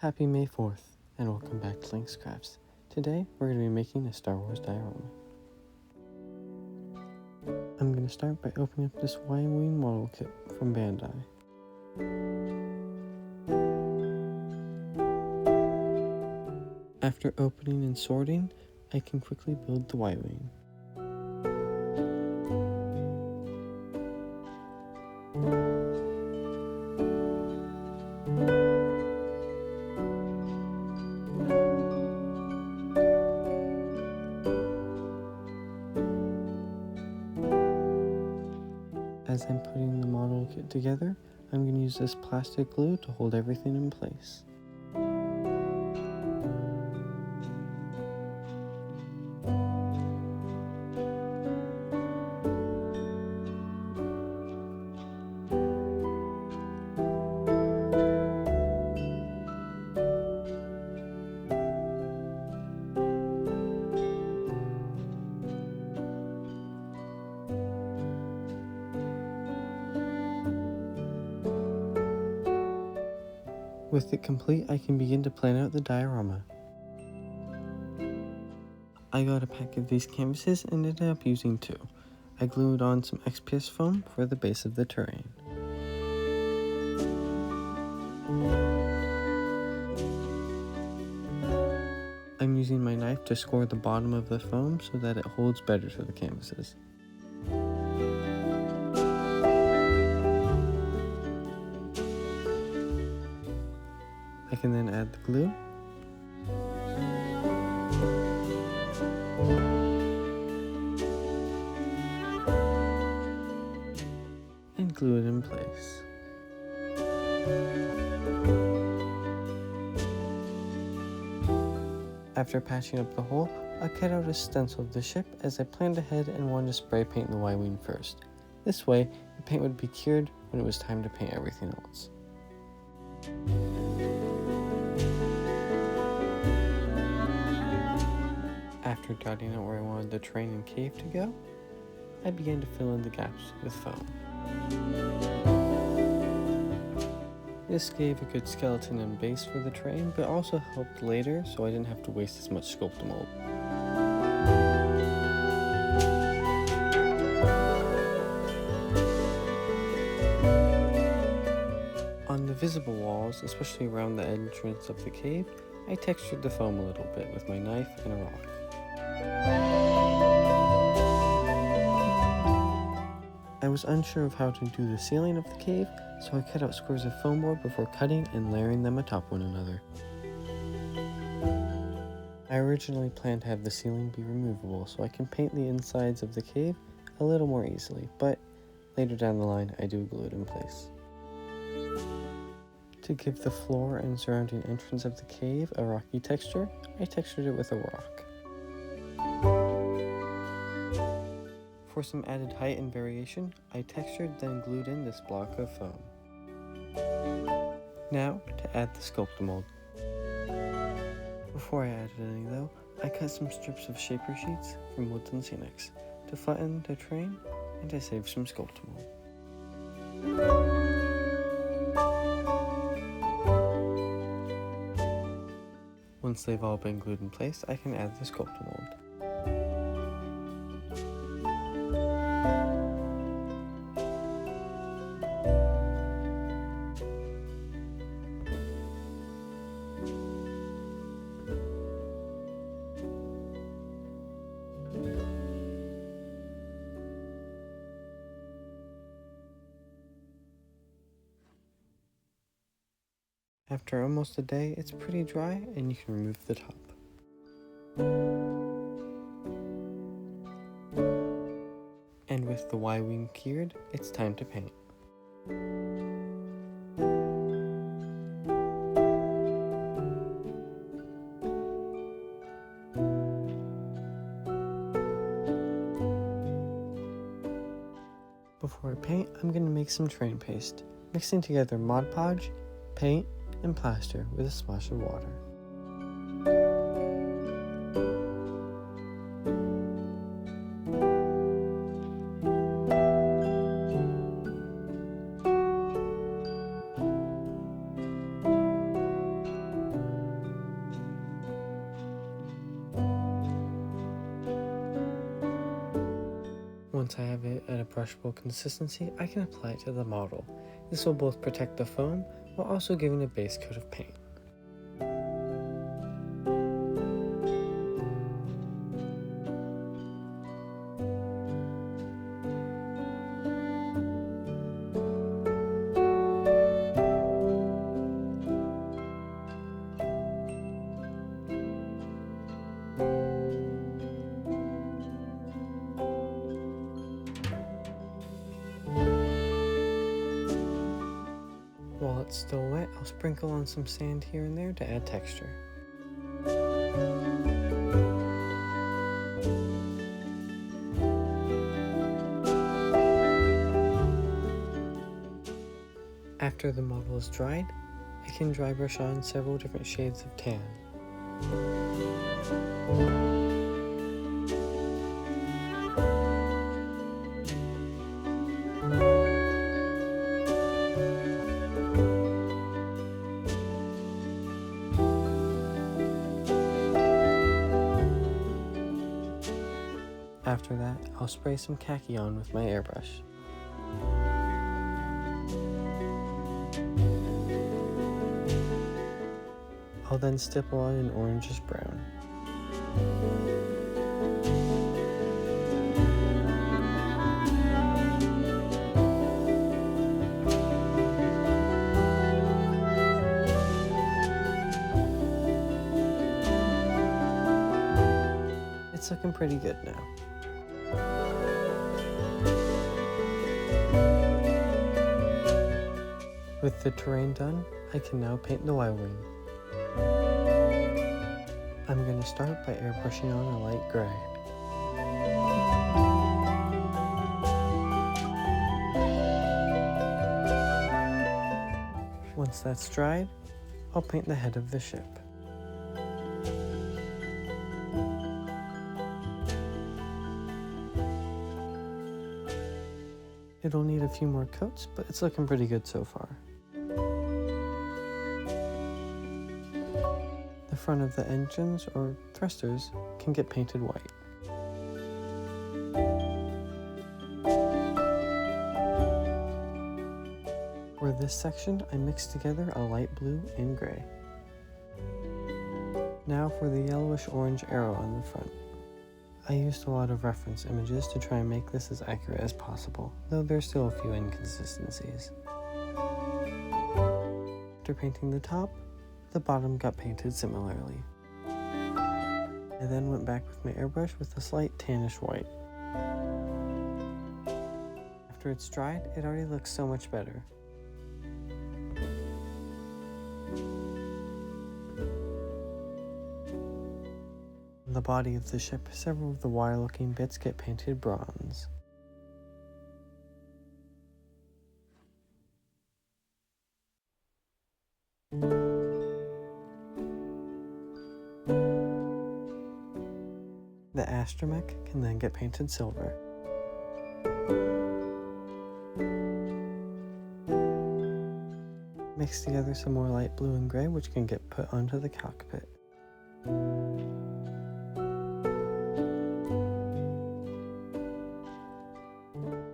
Happy May 4th, and welcome back to Link's Crafts. Today, we're going to be making a Star Wars diorama. I'm going to start by opening up this Y-Wing model kit from Bandai. After opening and sorting, I can quickly build the Y-Wing. As I'm putting the model kit together, I'm going to use this plastic glue to hold everything in place. With it complete, I can begin to plan out the diorama. I got a pack of these canvases and ended up using two. I glued on some XPS foam for the base of the terrain. I'm using my knife to score the bottom of the foam so that it holds better to the canvases. I can then add the glue. And glue it in place. After patching up the hole, I cut out a stencil of the ship as I planned ahead and wanted to spray paint the Y-Wing first. This way, the paint would be cured when it was time to paint everything else. After dotting out where I wanted the terrain and cave to go, I began to fill in the gaps with foam. This gave a good skeleton and base for the terrain, but also helped later so I didn't have to waste as much sculpt mold. On the visible walls, especially around the entrance of the cave, I textured the foam a little bit with my knife and a rock. I was unsure of how to do the ceiling of the cave, so I cut out squares of foam board before cutting and layering them atop one another. I originally planned to have the ceiling be removable so I can paint the insides of the cave a little more easily, but later down the line I do glue it in place. To give the floor and surrounding entrance of the cave a rocky texture, I textured it with a rock. For some added height and variation, I textured then glued in this block of foam. Now to add the sculpt mold. Before I added any though, I cut some strips of shaper sheets from Woods and Scenics to flatten the terrain and to save some sculpt mold. Once they've all been glued in place, I can add the sculpt mold. After almost a day, it's pretty dry and you can remove the top. And with the Y-Wing cured, it's time to paint. Before I paint, I'm going to make some terrain paste, mixing together Mod Podge, paint, and plaster with a splash of water. Once I have it at a brushable consistency, I can apply it to the model. This will both protect the foam while also giving a base coat of paint. While it's still wet, I'll sprinkle on some sand here and there to add texture. After the model is dried, I can dry brush on several different shades of tan. After that, I'll spray some khaki on with my airbrush. I'll then stipple on an orangish brown. It's looking pretty good now. With the terrain done, I can now paint the Y-wing. I'm going to start by airbrushing on a light gray. Once that's dried, I'll paint the head of the ship. It'll need a few more coats, but it's looking pretty good so far. The front of the engines, or thrusters, can get painted white. For this section, I mixed together a light blue and gray. Now for the yellowish orange arrow on the front. I used a lot of reference images to try and make this as accurate as possible, though there's still a few inconsistencies. After painting the top, the bottom got painted similarly. I then went back with my airbrush with a slight tannish white. After it's dried, it already looks so much better. On the body of the ship, several of the wire-looking bits get painted bronze. The astromech can then get painted silver. Mix together some more light blue and gray, which can get put onto the cockpit.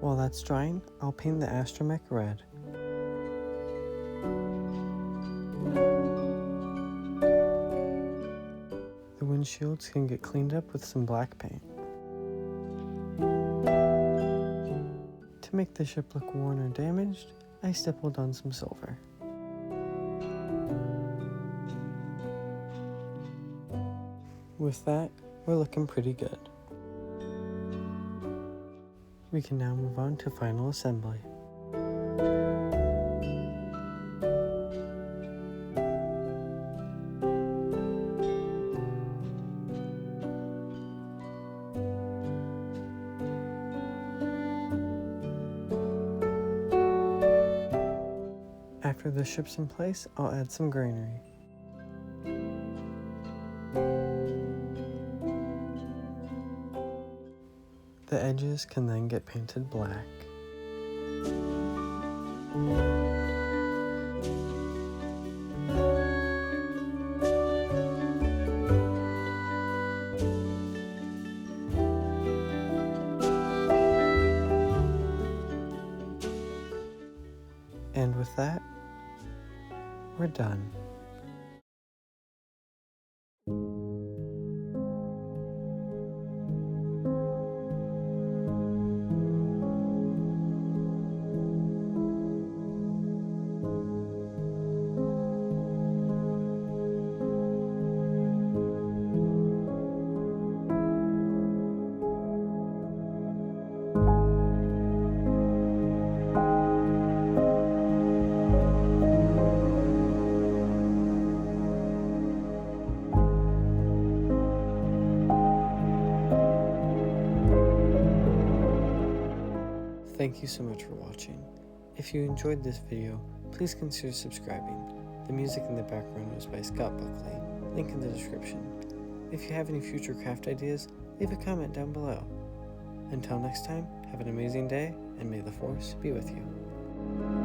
While that's drying, I'll paint the astromech red. The windshields can get cleaned up with some black paint. To make the ship look worn or damaged, I stippled on some silver. With that, we're looking pretty good. We can now move on to final assembly. After the ship's in place, I'll add some greenery. The edges can then get painted black. that, we're done. Thank you so much for watching. If you enjoyed this video, please consider subscribing. The music in the background was by Scott Buckley, link in the description. If you have any future craft ideas, leave a comment down below. Until next time, have an amazing day, and may the force be with you.